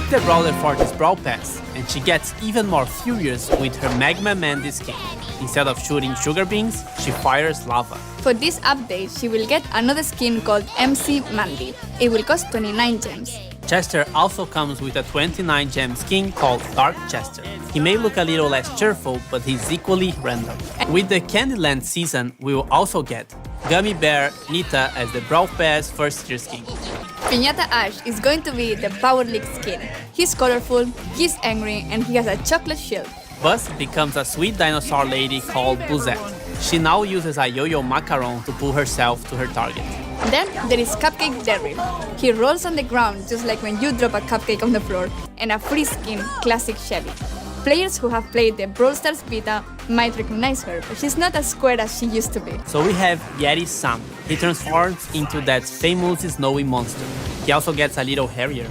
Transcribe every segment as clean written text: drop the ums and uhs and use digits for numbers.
picked the Brawler for this Brawl Pass, and she gets even more furious with her Magma Mandy skin. Instead of shooting sugar beans, she fires lava. For this update, she will get another skin called MC Mandy. It will cost 29 gems. Chester also comes with a 29 gem skin called Dark Chester. He may look a little less cheerful, but he's equally random. With the Candyland season, we will also get Gummy Bear Nita as the Brawl Pass first year skin. Piñata Ash is going to be the Power League skin. He's colorful, he's angry, and he has a chocolate shield. Buzz becomes a sweet dinosaur lady called Buzzette. She now uses a yo-yo macaron to pull herself to her target. Then there is Cupcake Daryl. He rolls on the ground just like when you drop a cupcake on the floor, and a free skin, Classic Shelly. Players who have played the Brawl Stars beta might recognize her, but she's not as square as she used to be. So we have Yeti Sam. He transforms into that famous snowy monster. He also gets a little hairier.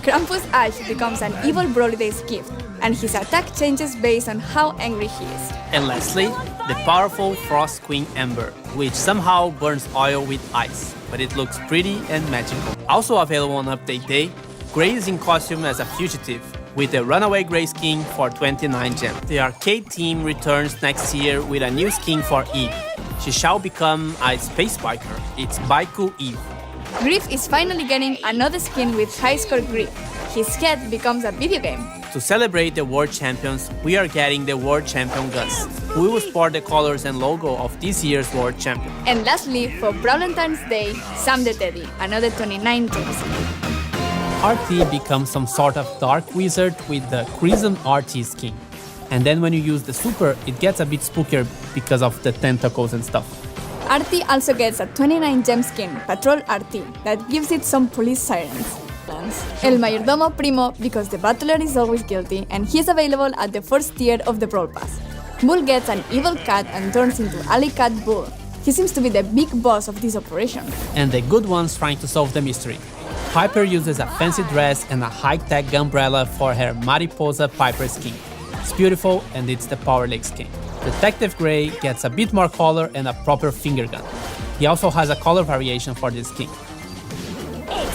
Krampus Ash becomes an evil Brawly Days gift, and his attack changes based on how angry he is. And lastly, the powerful Frost Queen Ember, which somehow burns oil with ice, but it looks pretty and magical. Also available on update day, Gray is in costume as a fugitive, with the Runaway Gray skin for 29 gems. The arcade team returns next year with a new skin for Eve. She shall become a space biker. It's Baiku Eve. Griff is finally getting another skin with high score Griff. His head becomes a video game. To celebrate the World Champions, we are getting the World Champion Gus. We will sport the colors and logo of this year's World Champion. And lastly, for Valentine's Day, Sam the Teddy, another 29 gems. RT becomes some sort of dark wizard with the Crimson RT skin. And then when you use the super, it gets a bit spookier because of the tentacles and stuff. RT also gets a 29 gem skin, Patrol RT, that gives it some police sirens. El Mayordomo Primo because the Battler is always guilty, and he's available at the first tier of the Brawl Pass. Bull gets an evil cat and turns into Alley Cat Bull. He seems to be the big boss of this operation. And the good ones trying to solve the mystery. Piper uses a fancy dress and a high-tech umbrella for her Mariposa Piper skin. It's beautiful, and it's the Power League skin. Detective Gray gets a bit more color and a proper finger gun. He also has a color variation for this skin.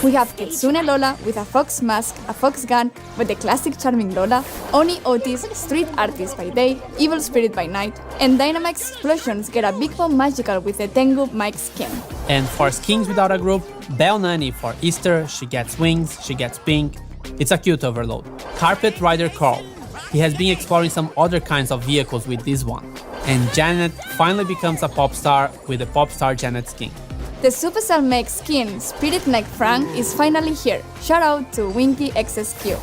We have Kitsune Lola with a fox mask, a fox gun, but the classic charming Lola, Oni Otis, Street Artist by day, Evil Spirit by night, and Dynamax Explosions get a Big Bomb Magical with the Tengu Mike skin. And for skins without a group, Belle Nani for Easter, she gets wings, she gets pink. It's a cute overload. Carpet Rider Carl. He has been exploring some other kinds of vehicles with this one. And Janet finally becomes a pop star with the Pop Star Janet skin. The Supercell Meg skin, Spirit Neck Frank, is finally here. Shout out to Winky XSQ.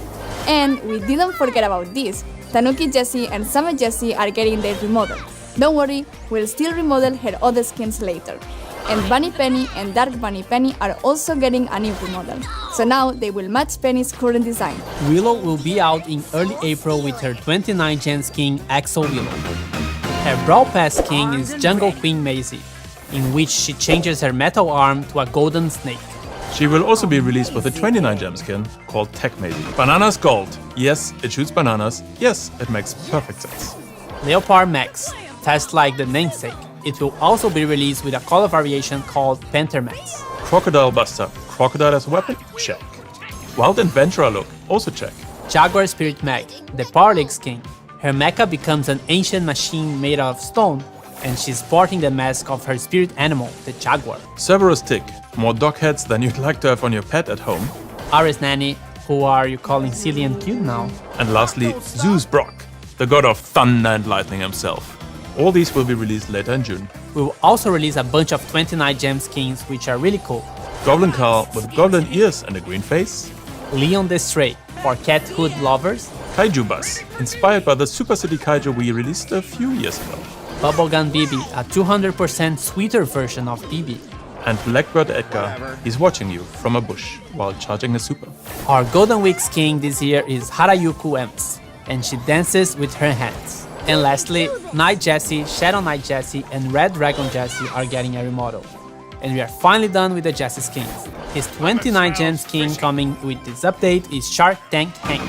And we didn't forget about this. Tanuki Jessie and Summer Jessie are getting their remodel. Don't worry, we'll still remodel her other skins later. And Bunny Penny and Dark Bunny Penny are also getting a new remodel. So now they will match Penny's current design. Willow will be out in early April with her 29 gen skin Axel Willow. Her Brawl Pass skin is Jungle Queen Maisie, in which she changes her metal arm to a golden snake. She will also be released with a 29 gem skin called Tech Maisie. Bananas Gold. Yes, it shoots bananas. Yes, it makes perfect sense. Leopard Max, just like the namesake. It will also be released with a color variation called Panther Max. Crocodile Buster. Crocodile as a weapon? Check. Wild Adventurer look? Also check. Jaguar Spirit Mag, the Power League skin. Her mecha becomes an ancient machine made of stone, and she's sporting the mask of her spirit animal, the Jaguar. Cerberus Tick. More dog heads than you'd like to have on your pet at home. Aris Nanny, who are you calling silly and cute now? And lastly, Zeus Brock, the god of thunder and lightning himself. All these will be released later in June. We will also release a bunch of 29 gem skins, which are really cool. Goblin Carl with golden ears and a green face. Leon the Stray, for cat hood lovers. Kaiju Bus, inspired by the Super City Kaiju we released a few years ago. Bubblegum BB, a 200% sweeter version of BB. And Blackbird Edgar, he's watching you from a bush while charging a super. Our Golden Week skin this year is Harayuku Emps, and she dances with her hands. And lastly, Night Jessie, Shadow Knight Jessie, and Red Dragon Jessie are getting a remodel. And we are finally done with the Jessie skins. His 29 gem skin coming with this update is Shark Tank Hank.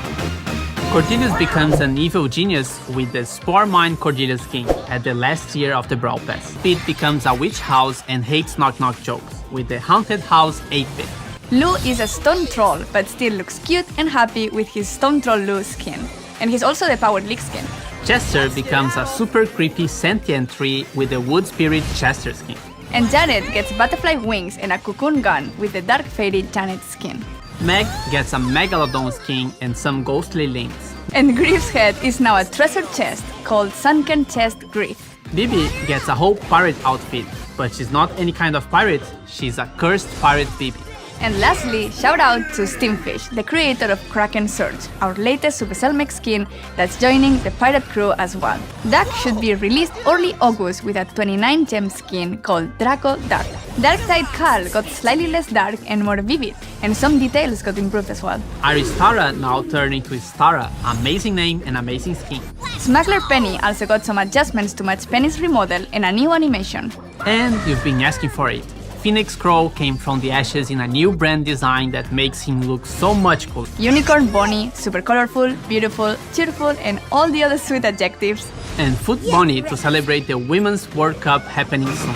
Cordelius becomes an evil genius with the Spore Mine Cordelia skin at the last tier of the Brawl Pass. Pete becomes a witch house and hates knock-knock jokes with the Haunted House 8-bit. Lou is a Stone Troll, but still looks cute and happy with his Stone Troll Lou skin. And he's also the Powered League skin. Chester becomes a super creepy sentient tree with the Wood Spirit Chester skin. And Janet gets butterfly wings and a cocoon gun with the Dark Fairy Janet skin. Meg gets a Megalodon skin and some ghostly links. And Griff's head is now a treasure chest called Sunken Chest Griff. Bibi gets a whole pirate outfit, but she's not any kind of pirate, she's a cursed pirate Bibi. And lastly, shout out to Steamfish, the creator of Kraken Surge, our latest Supercell mech skin that's joining the pirate crew as well. Duck should be released early August with a 29 gem skin called Draco Dark. Darkside Carl got slightly less dark and more vivid, and some details got improved as well. Aristara now turned into Istara, amazing name and amazing skin. Smuggler Penny also got some adjustments to match Penny's remodel and a new animation. And you've been asking for it. Phoenix Crow came from the ashes in a new brand design that makes him look so much cooler. Unicorn Bonnie, super colorful, beautiful, cheerful, and all the other sweet adjectives. And Foot Bonnie to celebrate the Women's World Cup happening soon.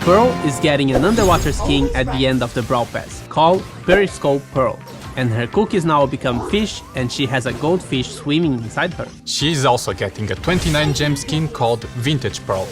Pearl is getting an underwater skin at the end of the Brawl Pass, called Periscope Pearl. And her cookies now become fish, and she has a goldfish swimming inside her. She's also getting a 29 gem skin called Vintage Pearl,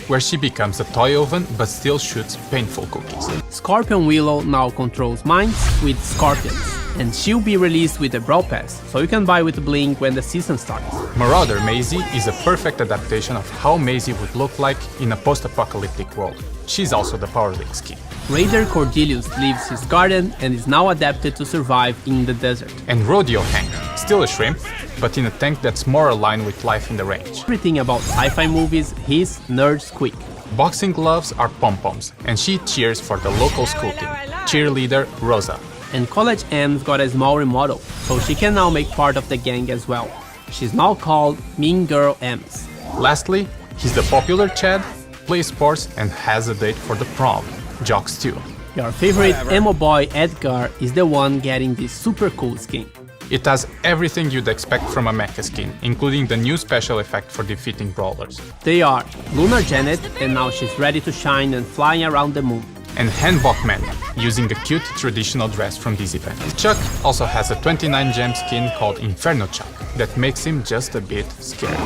where she becomes a toy oven but still shoots painful cookies. Scorpion Willow now controls mines with scorpions, and she'll be released with the Brawl Pass, so you can buy with Blink when the season starts. Marauder Maisie is a perfect adaptation of how Maisie would look like in a post-apocalyptic world. She's also the Power League skin. Raider Cordelius leaves his garden and is now adapted to survive in the desert. And Rodeo Hank, still a shrimp, but in a tank that's more aligned with life in the range. Everything about sci-fi movies, he's nerd squeak. Boxing gloves are pom-poms, and she cheers for the local school team, cheerleader Rosa. And College M's got a small remodel, so she can now make part of the gang as well. She's now called Mean Girl M's. Lastly, he's the popular Chad, plays sports and has a date for the prom, Jocks too. Your favorite emo boy Edgar is the one getting this super cool skin. It has everything you'd expect from a mecha skin, including the new special effect for defeating brawlers. They are Lunar Janet, and now she's ready to shine and fly around the moon. And Hanbok Man, using a cute traditional dress from this event. Chuck also has a 29 gem skin called Inferno Chuck, that makes him just a bit scary.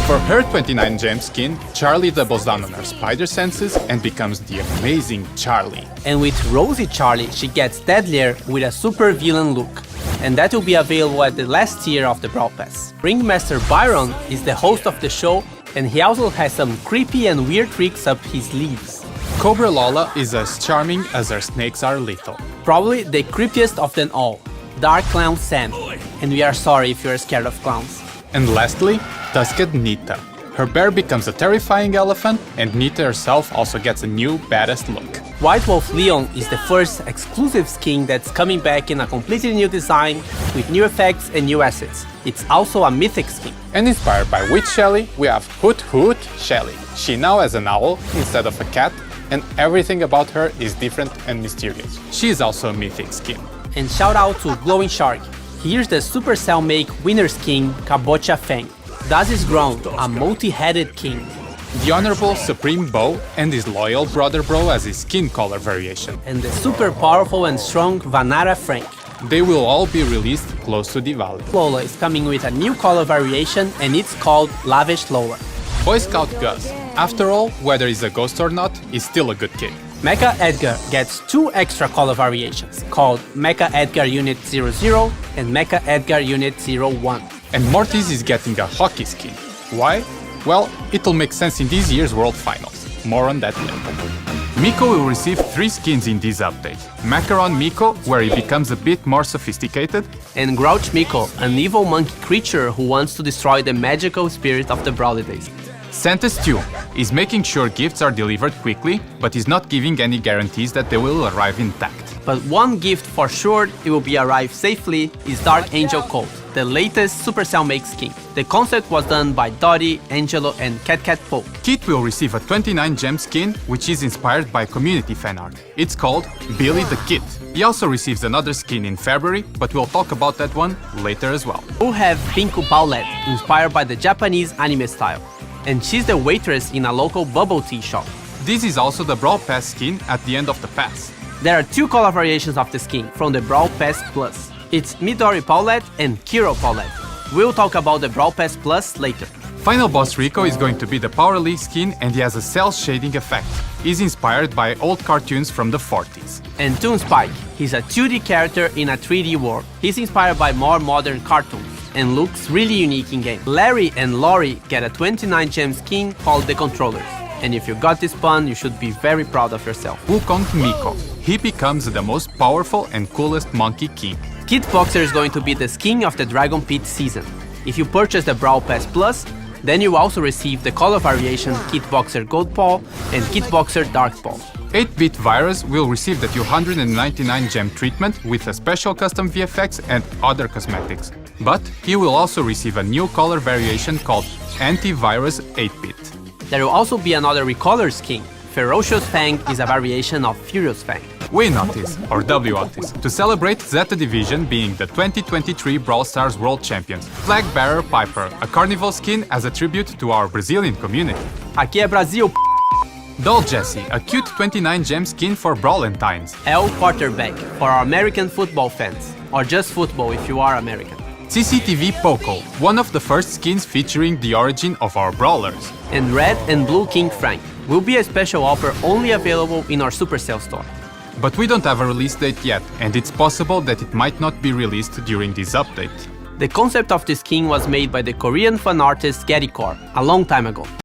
For her 29 gem skin, Charlie doubles down on her spider senses and becomes the amazing Charlie. And with Rosie Charlie, she gets deadlier with a super villain look. And that will be available at the last tier of the Brawl Pass. Ringmaster Byron is the host of the show, and he also has some creepy and weird tricks up his sleeves. Cobra Lola is as charming as her snakes are lethal. Probably the creepiest of them all, Dark Clown Sam. And we are sorry if you are scared of clowns. And lastly, Tusked Nita. Her bear becomes a terrifying elephant, and Nita herself also gets a new badass look. White Wolf Leon is the first exclusive skin that's coming back in a completely new design with new effects and new assets. It's also a mythic skin. And inspired by Witch Shelly, we have Hoot Hoot Shelly. She now has an owl instead of a cat, and everything about her is different and mysterious. She is also a mythic skin. And shout out to Glowing Shark. Here's the Supercell make winner skin, Kabocha Fang. Das is Ground, a multi-headed king. The Honorable Supreme Bow and his loyal brother Bro as his skin color variation. And the super powerful and strong Vanara Frank. They will all be released close to Diwali. Lola is coming with a new color variation, and it's called Lavish Lola. Boy Scout Gus. After all, whether he's a ghost or not, he's still a good kid. Mecha Edgar gets 2 extra color variations, called Mecha Edgar Unit 00 and Mecha Edgar Unit 01. And Mortis is getting a hockey skin. Why? Well, it'll make sense in this year's World Finals. More on that later. Miko will receive 3 skins in this update. Macaron Miko, where he becomes a bit more sophisticated. And Grouch Miko, an evil monkey creature who wants to destroy the magical spirit of the Brawly Days. Santa Stew is making sure gifts are delivered quickly, but is not giving any guarantees that they will arrive intact. But one gift for sure it will be arrive safely is Dark Angel Cult, the latest Supercell make skin. The concept was done by Dottie, Angelo and Cat Poke. Kit will receive a 29 gem skin, which is inspired by community fan art. It's called Billy the Kid. He also receives another skin in February, but we'll talk about that one later as well. We'll have Pinku Paulette, inspired by the Japanese anime style. And she's the waitress in a local bubble tea shop. This is also the Brawl Pass skin at the end of the pass. There are two color variations of the skin from the Brawl Pass Plus. It's Midori Paulette and Kiro Paulette. We'll talk about the Brawl Pass Plus later. Final boss Rico is going to be the Power League skin and he has a cell shading effect. He's inspired by old cartoons from the 40s. And Toon Spike, he's a 2D character in a 3D world. He's inspired by more modern cartoons and looks really unique in game. Larry and Lori get a 29 gem skin called the Controllers. And if you got this pun, you should be very proud of yourself. Wukong Miko. He becomes the most powerful and coolest monkey king. Kid Boxer is going to be the skin of the Dragon Pit season. If you purchase the Brawl Pass Plus, then you also receive the color variation Kid Boxer Gold Paw and Kid Boxer Dark Paw. 8-bit Virus will receive the 299 gem treatment with a special custom VFX and other cosmetics. But he will also receive a new color variation called Anti-Virus 8-bit. There will also be another recolor skin. Ferocious Fang is a variation of Furious Fang. Win Otis, or W Otis, to celebrate Zeta Division being the 2023 Brawl Stars World Champions. Flag Bearer Piper, a carnival skin as a tribute to our Brazilian community. Aqui é Brasil, Doll Jessie, a cute 29 gem skin for Brawlentines. L Quarterback for our American football fans, or just football if you are American. CCTV Poco, one of the first skins featuring the origin of our brawlers. And Red and Blue King Frank will be a special offer only available in our Supercell store. But we don't have a release date yet, and it's possible that it might not be released during this update. The concept of this skin was made by the Korean fan artist Getty Core a long time ago.